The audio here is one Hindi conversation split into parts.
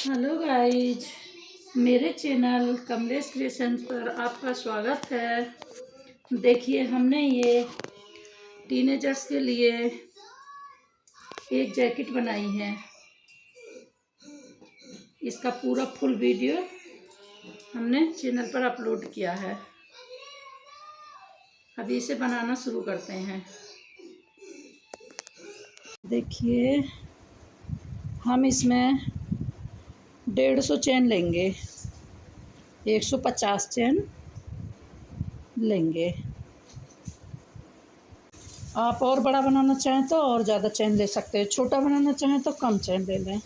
हेलो गाइज, मेरे चैनल कमलेश क्रिएशन पर आपका स्वागत है। देखिए, हमने ये टीनेजर्स के लिए एक जैकेट बनाई है। इसका पूरा फुल वीडियो हमने चैनल पर अपलोड किया है। अभी इसे बनाना शुरू करते हैं। देखिए, हम इसमें 150 चेन लेंगे, 150 चेन लेंगे। आप और बड़ा बनाना चाहें तो और ज़्यादा चेन ले सकते हैं, छोटा बनाना चाहें तो कम चेन ले लें।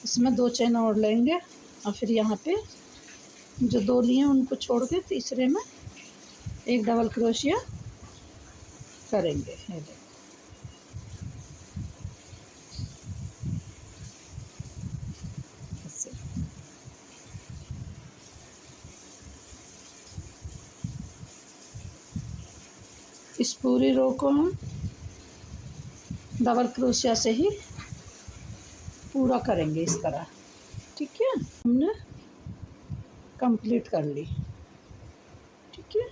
इसमें 2 चेन और लेंगे और फिर यहाँ पे जो 2 लिए उनको छोड़ के तीसरे में एक डबल क्रोशिया करेंगे। ये देखो, ऐसे। इस पूरी रो को हम डबल क्रोशिया से ही पूरा करेंगे इस तरह। ठीक है, हमने कंप्लीट कर ली। ठीक है,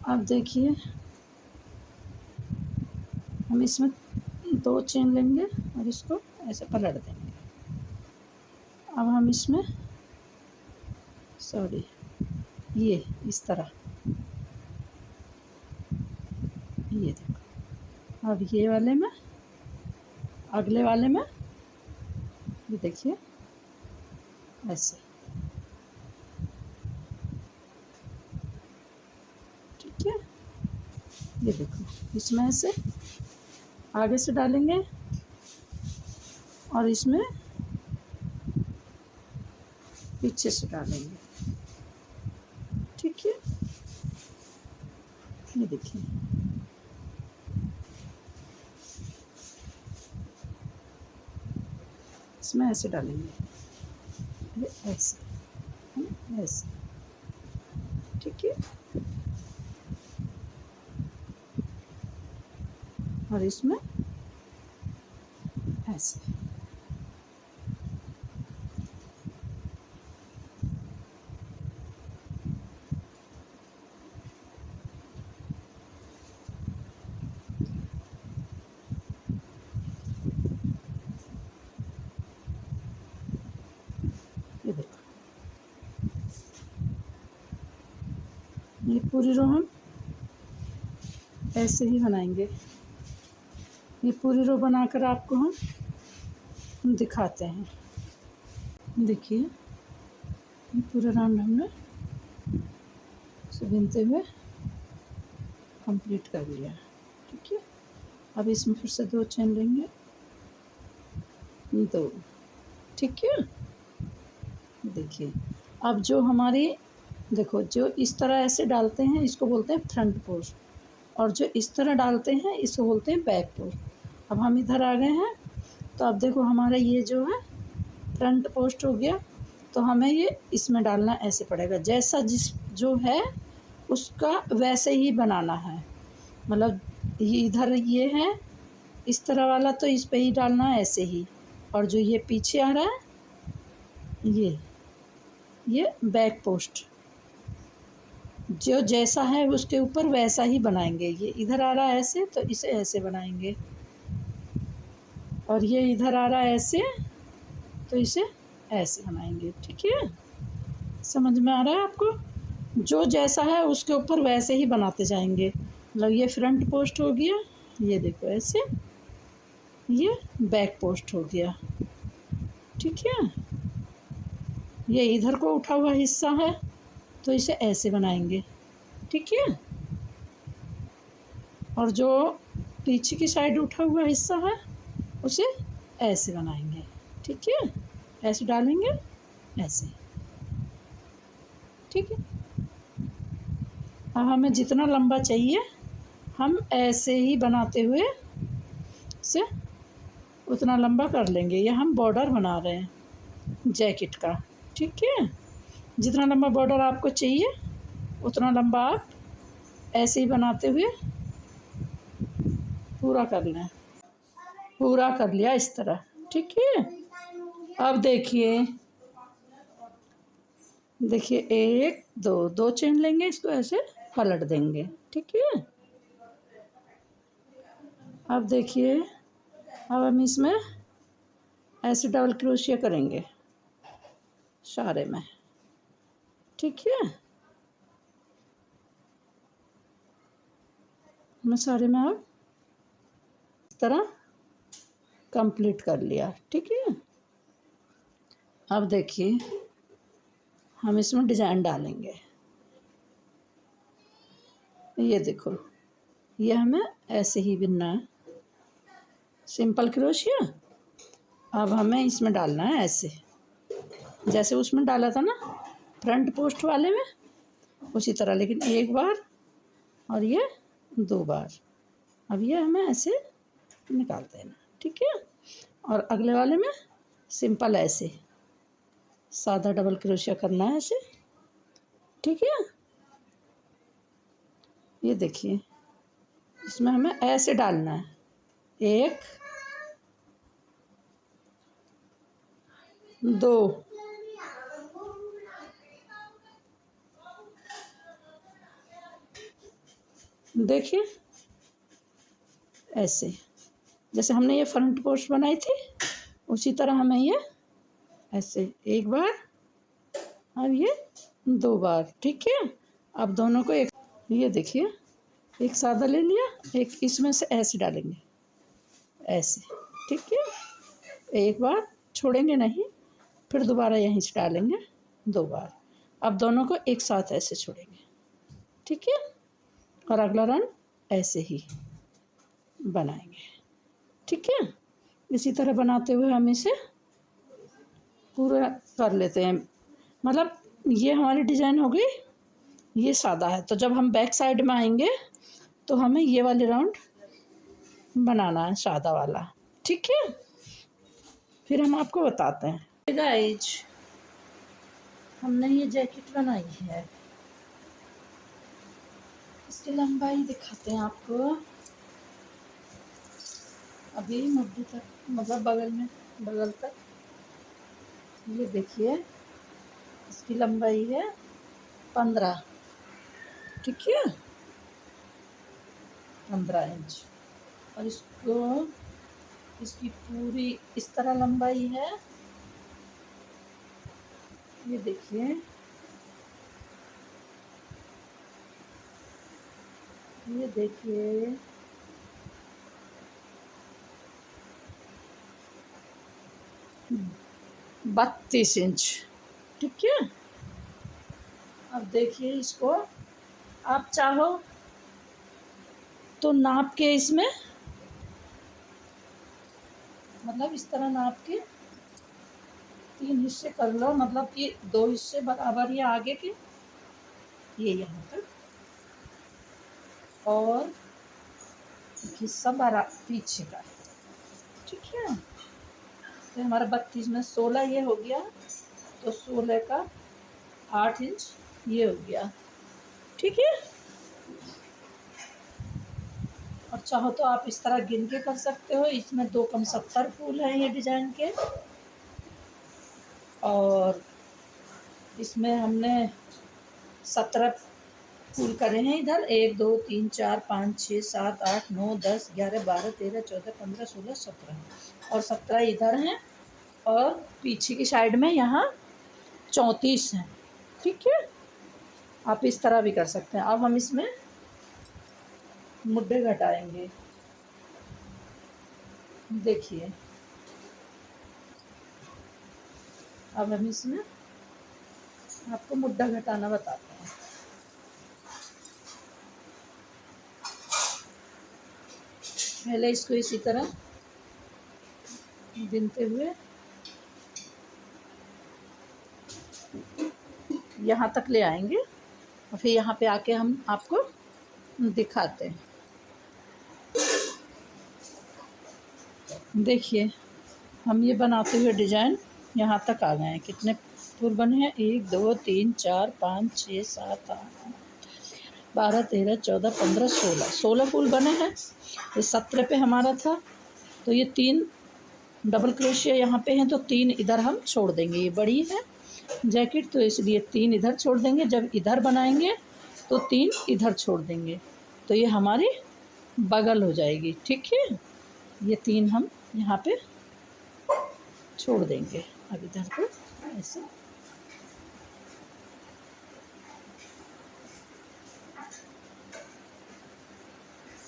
अब देखिए, हम इसमें 2 चेन लेंगे और इसको ऐसे पलट देंगे। अब हम इसमें ये इस तरह, ये देखो। अब ये वाले में, अगले वाले में ये देखिए ऐसे। ठीक है, ये देखो, इसमें ऐसे आगे से डालेंगे और इसमें पीछे से डालेंगे। ठीक है, ये देखिए, इसमें ऐसे डालेंगे, ये ऐसे, ऐसे। ठीक है, और इसमें ऐसे। ये देखो, ये पूरी रो हम ऐसे ही बनाएंगे। ये पूरी रो बनाकर आपको हम दिखाते हैं। देखिए, ये पूरा राउंड हमने बुनते हुए कंप्लीट कर लिया। ठीक है, अब इसमें फिर से 2 चेन लेंगे, 2। ठीक है, देखिए, अब जो हमारी, देखो, जो इस तरह ऐसे डालते हैं इसको बोलते हैं फ्रंट पोस्ट, और जो इस तरह डालते हैं इसको बोलते हैं बैक पोस्ट। अब हम इधर आ गए हैं, तो अब देखो, हमारा ये जो है फ्रंट पोस्ट हो गया, तो हमें ये इसमें डालना ऐसे पड़ेगा। जैसा जिस जो है उसका वैसे ही बनाना है। मतलब ये इधर ये है इस तरह वाला, तो इस पे ही डालना है ऐसे ही। और जो ये पीछे आ रहा है ये बैक पोस्ट, जो जैसा है उसके ऊपर वैसा ही बनाएंगे। ये इधर आ रहा है ऐसे, तो इसे ऐसे बनाएंगे, और ये इधर आ रहा है ऐसे, तो इसे ऐसे बनाएंगे। ठीक है, समझ में आ रहा है आपको? जो जैसा है उसके ऊपर वैसे ही बनाते जाएंगे। मतलब ये फ्रंट पोस्ट हो गया, ये देखो ऐसे, ये बैक पोस्ट हो गया। ठीक है, ये इधर को उठा हुआ हिस्सा है, तो इसे ऐसे बनाएंगे। ठीक है, और जो पीछे की साइड उठा हुआ हिस्सा है उसे ऐसे बनाएंगे। ठीक है, ऐसे डालेंगे, ऐसे। ठीक है, अब हमें जितना लंबा चाहिए हम ऐसे ही बनाते हुए से उतना लंबा कर लेंगे। ये हम बॉर्डर बना रहे हैं जैकेट का। ठीक है, जितना लंबा बॉर्डर आपको चाहिए उतना लंबा आप ऐसे ही बनाते हुए पूरा कर लें। पूरा कर लिया इस तरह। ठीक है, अब देखिए, देखिए 1 2 2 चेन लेंगे, इसको ऐसे पलट देंगे, ठीक है। अब देखिए, अब हम इसमें ऐसे डबल क्रोशिया करेंगे सारे में, ठीक है। मैं सारे में अब इस तरह कंप्लीट कर लिया, ठीक है। अब देखिए, हम इसमें डिज़ाइन डालेंगे। ये देखो, ये हमें ऐसे ही बिनना है, सिंपल क्रोशिया। अब हमें इसमें डालना है ऐसे, जैसे उसमें डाला था ना फ्रंट पोस्ट वाले में, उसी तरह, लेकिन एक बार और ये 2 बार। अब ये हमें ऐसे निकाल देना, ठीक है। और अगले वाले में सिंपल ऐसे सादा डबल क्रोशिया करना है ऐसे, ठीक है। ये देखिए, इसमें हमें ऐसे डालना है, 1 2, देखिए ऐसे, जैसे हमने ये फ्रंट पोस्ट बनाई थी उसी तरह हमें ये ऐसे 1 बार और ये 2 बार, ठीक है। अब दोनों को एक, ये देखिए, एक सादा ले लिया, एक इसमें से ऐसे डालेंगे ऐसे, ठीक है। एक बार छोड़ेंगे नहीं, फिर दोबारा यहीं से डालेंगे 2 बार। अब दोनों को एक साथ ऐसे छोड़ेंगे, ठीक है। और अगला रन ऐसे ही बनाएंगे, ठीक है। इसी तरह बनाते हुए हम इसे पूरा कर लेते हैं। मतलब ये हमारी डिज़ाइन हो गई, ये सादा है, तो जब हम बैक साइड में आएंगे तो हमें ये वाले राउंड बनाना है, सादा वाला, ठीक है। फिर हम आपको बताते हैं। गाइज, हमने ये जैकेट बनाई है, इसकी लंबाई दिखाते हैं आपको। अभी मुट्ठी तक, मतलब बगल में, बगल तक, ये देखिए, इसकी लंबाई है 15, ठीक है, 15 इंच। और इसको, इसकी पूरी इस तरह लंबाई है, ये देखिए, ये देखिए, 32 इंच, ठीक है। अब देखिए, इसको आप चाहो तो नाप के इसमें, मतलब इस तरह नाप के 3 हिस्से कर लो, मतलब कि 2 हिस्से बराबर ये आगे के, ये यहाँ तक, और एक हिस्सा पीछे का, ठीक है। तो हमारा 32 में 16 ये हो गया, तो 16 का 8 इंच ये हो गया, ठीक है। और चाहो तो आप इस तरह गिन के कर सकते हो। इसमें 2 कम 70 फूल हैं ये डिज़ाइन के, और इसमें हमने 17 फूल करे हैं इधर, 1 2 3 4 5 6 7 8 9 10 11 12 13 14 15 16 17, और 17 इधर हैं, और पीछे की साइड में यहाँ 34 हैं, ठीक है। आप इस तरह भी कर सकते हैं। अब हम इसमें मुड्ढे घटाएंगे, देखिए। अब हम इसमें आपको मुड्ढा घटाना बताते हैं। पहले इसको इसी तरह बिनते हुए यहाँ तक ले आएंगे, और फिर यहाँ पे आके हम आपको दिखाते हैं। देखिए, हम ये बनाते हुए डिज़ाइन यहाँ तक आ गए हैं। कितने फूल बने हैं? 1 2 3 4 5 6 7 8 12 13 14 15 16 फूल बने हैं। ये 17 पे हमारा था, तो ये 3 डबल क्रोशिया यहाँ पे हैं तो 3 इधर हम छोड़ देंगे। ये बड़ी है जैकेट तो इसलिए 3 इधर छोड़ देंगे। जब इधर बनाएंगे तो 3 इधर छोड़ देंगे, तो ये हमारी बगल हो जाएगी। ठीक है, ये 3 हम यहाँ पे छोड़ देंगे। अब इधर को ऐसे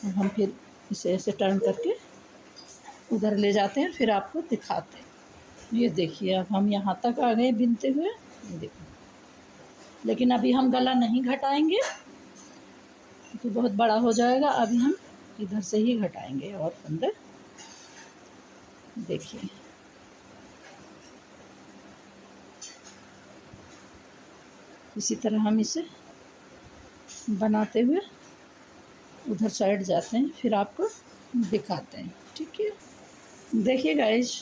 अब हम फिर इसे ऐसे टर्न करके उधर ले जाते हैं, फिर आपको दिखाते हैं। ये देखिए अब हम यहाँ तक आ गए बिनते हुए, ये देखो। लेकिन अभी हम गला नहीं घटाएंगे तो बहुत बड़ा हो जाएगा। अभी हम इधर से ही घटाएंगे और अंदर देखिए। इसी तरह हम इसे बनाते हुए उधर साइड जाते हैं, फिर आपको दिखाते हैं। ठीक है, देखिए गाइस,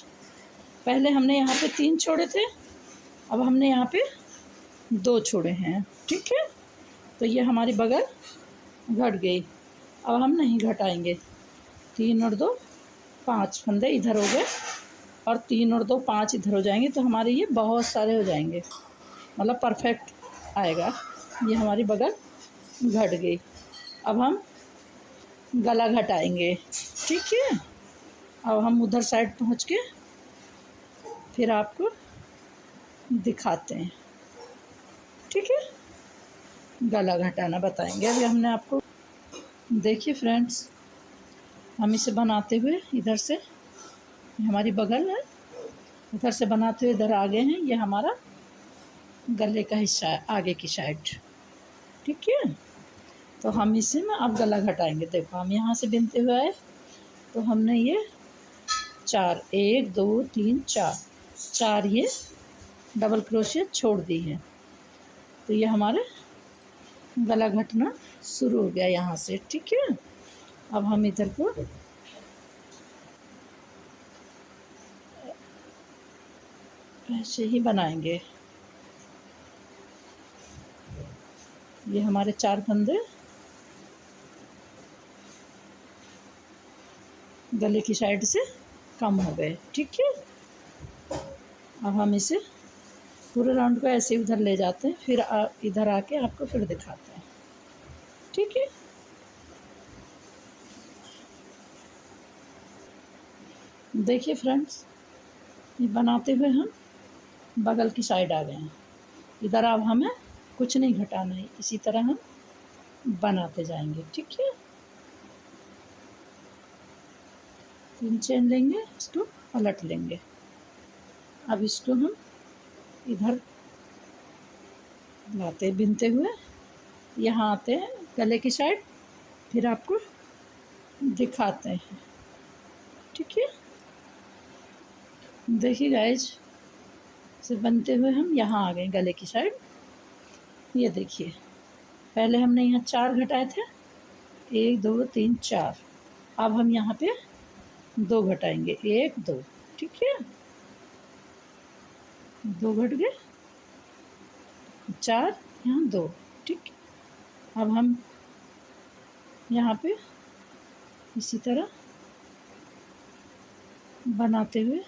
पहले हमने यहाँ पे 3 छोड़े थे, अब हमने यहाँ पे 2 छोड़े हैं। ठीक है, तो ये हमारी बगल घट गई। अब हम नहीं घटाएंगे। 3 और 2 5 फंदे इधर हो गए और 3 और 2 5 इधर हो जाएंगे, तो हमारे ये बहुत सारे हो जाएंगे, मतलब परफेक्ट आएगा। ये हमारी बगल घट गई। अब हम गला घटाएंगे। ठीक है, अब हम उधर साइड पहुँच के फिर आपको दिखाते हैं। ठीक है, गला घटाना बताएंगे अभी हमने आपको। देखिए फ्रेंड्स, हम इसे बनाते हुए इधर से, हमारी बगल है, उधर से बनाते हुए इधर आगे हैं। ये हमारा गले का हिस्सा है, आगे की साइड। ठीक है, तो हम इसे में अब गला घटाएंगे। देखो हम यहाँ से बिनते हुए आए तो हमने ये 4 1 2 3 4 ये डबल क्रोशिया छोड़ दी है, तो ये हमारे गला घटना शुरू हो गया यहाँ से। ठीक है, अब हम इधर को ऐसे ही बनाएंगे। ये हमारे 4 फंदे गले की साइड से कम हो गए। ठीक है, अब हम इसे पूरे राउंड को ऐसे ही उधर ले जाते हैं, फिर इधर आके आपको फिर दिखाते हैं। ठीक है, देखिए फ्रेंड्स, ये बनाते हुए हम बगल की साइड आ गए हैं। इधर अब हमें कुछ नहीं घटाना है, इसी तरह हम बनाते जाएंगे। ठीक है, 3 चेन लेंगे, इसको पलट लेंगे। अब इसको हम इधर लाते बिनते हुए यहाँ आते हैं गले की साइड, फिर आपको दिखाते हैं। ठीक है, देखिए गाइज, से बनते हुए हम यहाँ आ गए गले की साइड। ये देखिए, पहले हमने यहाँ 4 घटाए थे, 1 2 3 4। अब हम यहाँ पे 2 घटाएंगे, 1 2। ठीक है, 2 घट गए, 4 यहाँ 2। ठीक, अब हम यहाँ पे इसी तरह बनाते हुए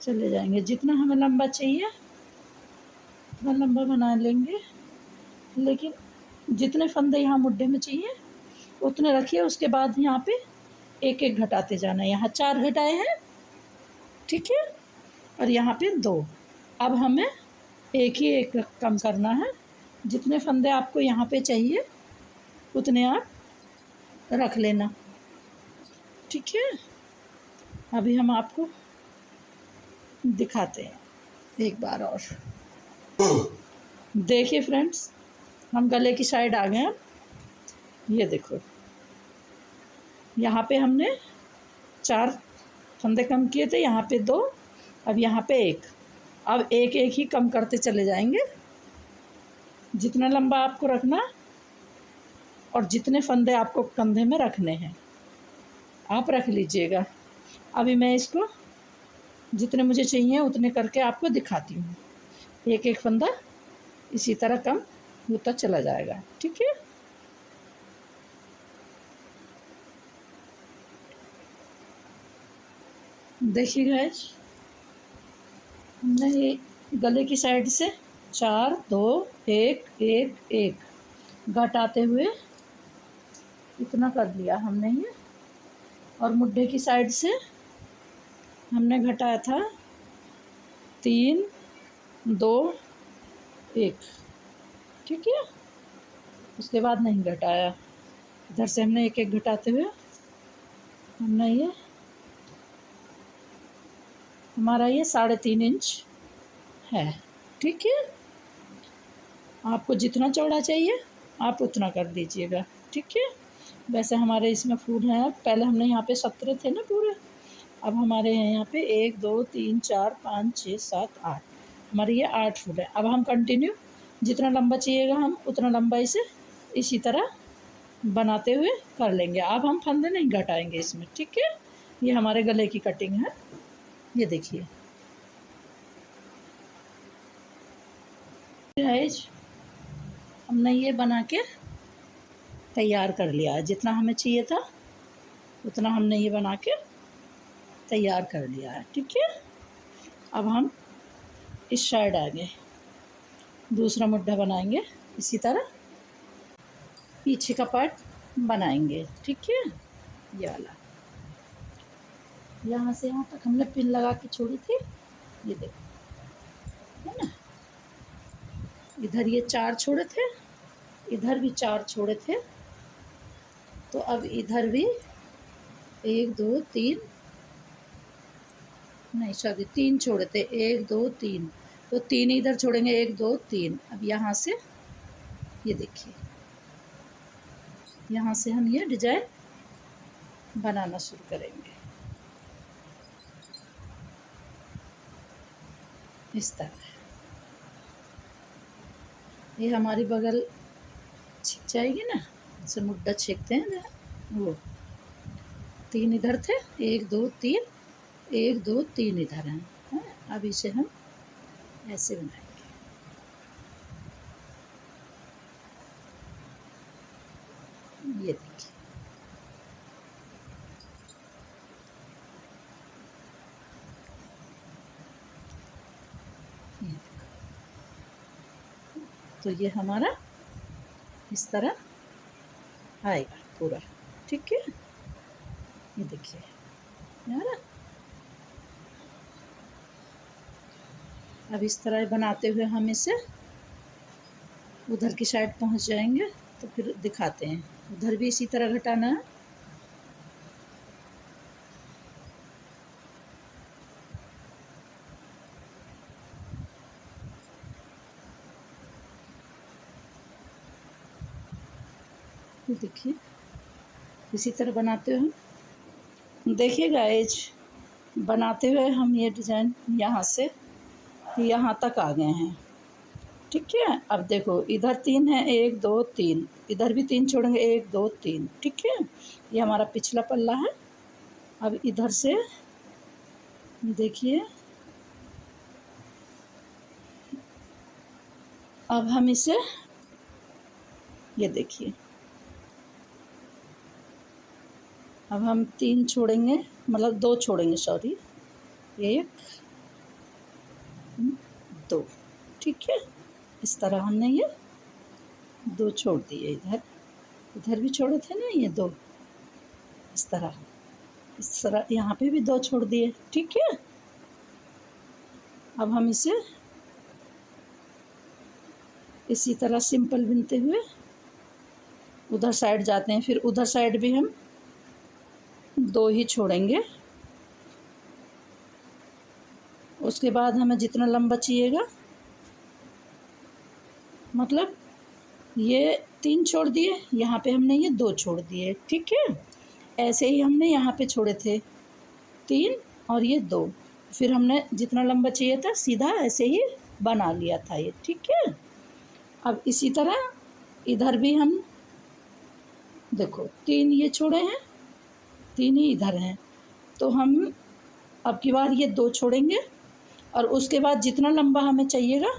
चले जाएंगे। जितना हमें लंबा चाहिए उतना लंबा बना लेंगे, लेकिन जितने फंदे यहाँ मुड्ढे में चाहिए उतने रखिए। उसके बाद यहाँ पे एक एक घटाते जाना है। यहाँ 4 घटाए हैं, ठीक है, और यहाँ पे 2। अब हमें एक ही एक कम करना है। जितने फंदे आपको यहाँ पे चाहिए उतने आप रख लेना। ठीक है, अभी हम आपको दिखाते हैं एक बार और। देखिए फ्रेंड्स, हम गले की साइड आ गए हैं। ये देखो, यहाँ पे हमने 4 फंदे कम किए थे, यहाँ पे 2, अब यहाँ पे 1। अब एक एक ही कम करते चले जाएंगे। जितना लंबा आपको रखना और जितने फंदे आपको कंधे में रखने हैं आप रख लीजिएगा। अभी मैं इसको जितने मुझे चाहिए उतने करके आपको दिखाती हूँ। एक एक फंदा इसी तरह कम होता चला जाएगा। ठीक है, देखिए गाइस, हमने ये गले की साइड से 4 2 1 1 1 घटाते हुए इतना कर लिया हमने ये, और मुड्ढे की साइड से हमने घटाया था 3 2 1, ठीक है। उसके बाद नहीं घटाया, इधर से हमने एक एक घटाते हुए हमने ये हमारा ये 3.5 इंच है, ठीक है। आपको जितना चौड़ा चाहिए आप उतना कर दीजिएगा, ठीक है। वैसे हमारे इसमें फूल हैं, अब पहले हमने यहाँ पे 17 थे ना पूरे, अब हमारे हैं यहाँ पे 1 2 3 4 5 6 7 8, हमारे ये 8 फूल है। अब हम कंटिन्यू जितना लंबा चाहिएगा हम उतना लंबा इसे इसी तरह बनाते हुए कर लेंगे। अब हम फंदे नहीं घटाएंगे इसमें, ठीक है। ये हमारे गले की कटिंग है, ये देखिए गाइस, हमने ये बना के तैयार कर लिया है। जितना हमें चाहिए था उतना हमने ये बना के तैयार कर लिया है, ठीक है। अब हम इस साइड आगे दूसरा मुड्ढा बनाएंगे, इसी तरह पीछे का पार्ट बनाएंगे, ठीक है। ये वाला यहाँ से यहाँ तक हमने पिन लगा के छोड़ी थी, ये देखो, है ना। इधर ये 4 छोड़े थे, इधर भी 4 छोड़े थे, तो अब इधर भी 1 2 3 नहीं सॉरी 3 छोड़े थे, 1 2 3, तो 3 इधर छोड़ेंगे, 1 2 3। अब यहाँ से ये देखिए, यहाँ से हम ये डिजाइन बनाना शुरू करेंगे इस तरह। ये हमारी बगल छिप जाएगी ना, जैसे मुड्ढा छेकते हैं ना, वो 3 इधर थे, 1 2 3, 1 2 3 इधर हैं, है? अब इसे हम ऐसे बनाएंगे, ये देखिए। तो ये हमारा इस तरह आएगा पूरा, ठीक है। ये देखिए यार, अब इस तरह बनाते हुए हम इसे उधर की साइड पहुंच जाएंगे, तो फिर दिखाते हैं। उधर भी इसी तरह घटाना है, देखिए इसी तरह बनाते हुए हम देखिए गाइज, बनाते हुए हम ये डिज़ाइन यहाँ से यहाँ तक आ गए हैं, ठीक है। अब देखो इधर 3 है, 1 2 3, इधर भी 3 छोड़ेंगे, 1 2 3, ठीक है। ये हमारा पिछला पल्ला है। अब इधर से देखिए, अब हम इसे ये देखिए, अब हम 3 छोड़ेंगे, मतलब 2 छोड़ेंगे, सॉरी 1 2, ठीक है। इस तरह हमने ये 2 छोड़ दिए, इधर भी छोड़े थे ना ये 2, इस तरह यहाँ पे भी 2 छोड़ दिए, ठीक है। अब हम इसे इसी तरह सिंपल बुनते हुए उधर साइड जाते हैं, फिर उधर साइड भी हम 2 ही छोड़ेंगे। उसके बाद हमें जितना लंबा चाहिएगा, मतलब ये 3 छोड़ दिए, यहाँ पे हमने ये 2 छोड़ दिए, ठीक है। ऐसे ही हमने यहाँ पे छोड़े थे 3 और ये 2, फिर हमने जितना लंबा चाहिए था सीधा ऐसे ही बना लिया था ये, ठीक है। अब इसी तरह इधर भी हम देखो 3 ये छोड़े हैं, 3 ही इधर हैं, तो हम अब की बार ये 2 छोड़ेंगे, और उसके बाद जितना लंबा हमें चाहिएगा,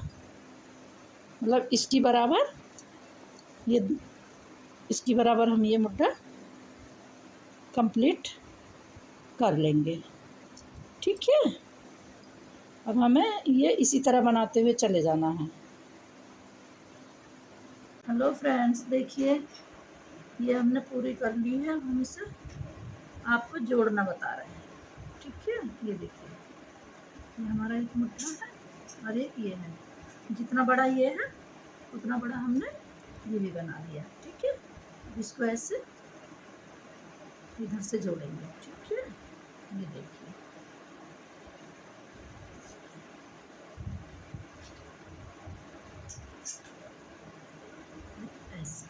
मतलब इसकी बराबर, ये इसकी बराबर हम ये मुड्ढा कंप्लीट कर लेंगे। ठीक है। अब हमें ये इसी तरह बनाते हुए चले जाना है। हेलो फ्रेंड्स, देखिए ये हमने पूरी कर ली है। अब हम इसे आपको जोड़ना बता रहे हैं। ठीक है, ये देखिए ये हमारा एक मुट्ठा है और एक ये है। जितना बड़ा ये है उतना बड़ा हमने ये भी बना लिया। ठीक है, अब इसको ऐसे इधर से जोड़ेंगे। ठीक है, ये देखिए ऐसे।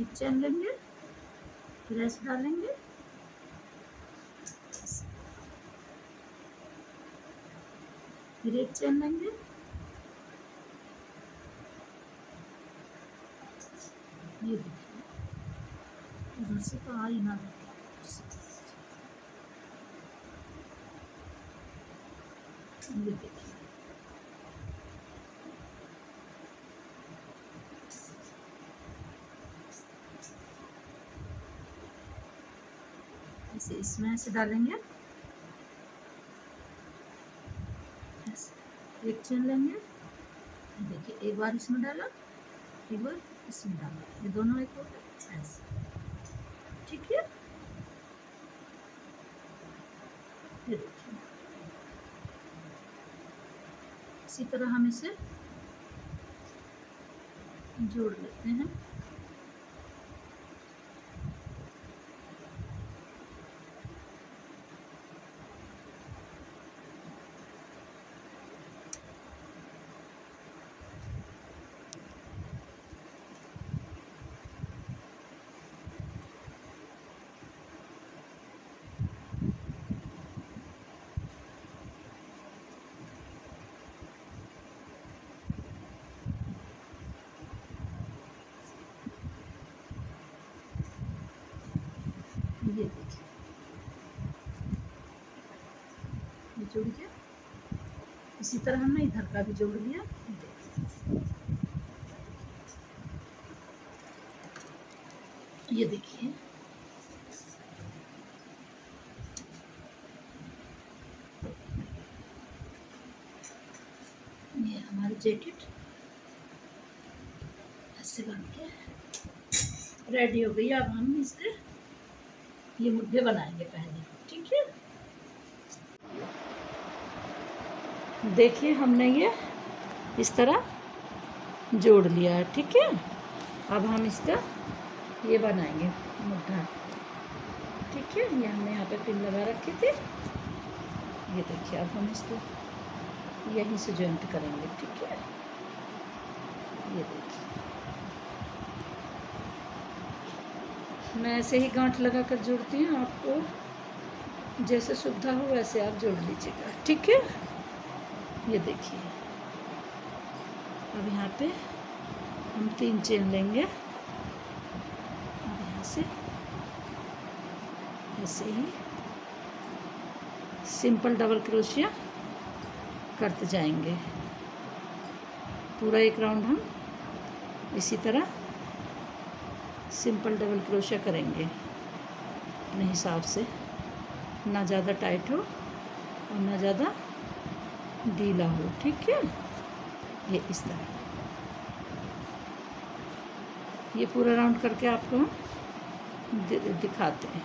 एक चैन लेंगे, फिर ऐसे डालेंगे, फिर एक चैन लेंगे, ये देखिए इधर से तो आ ही ना, ये देखिए ऐसे इसमें ऐसे डालेंगे, ऐसे एक चैन लेंगे, देखिए एक बार इसमें डाला, एक बार इसमें डाला, ये दोनों एक हो गए ऐसे। ठीक है, ये देखिए इसी तरह हम इसे जोड़ लेते हैं। ये देखिए ये जुड़ गया। इसी तरह हमने इधर का भी जोड़ लिया। ये देखिए ये हमारी जैकेट ऐसे बन के रेडी हो गई। अब हम इसके ये मुद्दे बनाएंगे पहले। ठीक है, देखिए हमने ये इस तरह जोड़ लिया है। ठीक है, अब हम इसका ये बनाएंगे मुद्दा। ठीक है, ये हमने यहाँ पे पिन लगा रखी थी। ये देखिए अब हम इसको यहीं से जॉइंट करेंगे। ठीक है, ये देखिए मैं ऐसे ही गांठ लगा कर जोड़ती हूँ। आपको जैसे सुविधा हो वैसे आप जोड़ लीजिएगा। ठीक है, ये देखिए अब यहाँ पे हम 3 चेन लेंगे और यहाँ से ऐसे ही सिंपल डबल क्रोशिया करते जाएंगे। पूरा एक राउंड हम इसी तरह सिंपल डबल क्रोशिया करेंगे अपने हिसाब से, ना ज़्यादा टाइट हो और ना ज़्यादा ढीला हो। ठीक है, ये इस तरह ये पूरा राउंड करके आपको हम दिखाते हैं।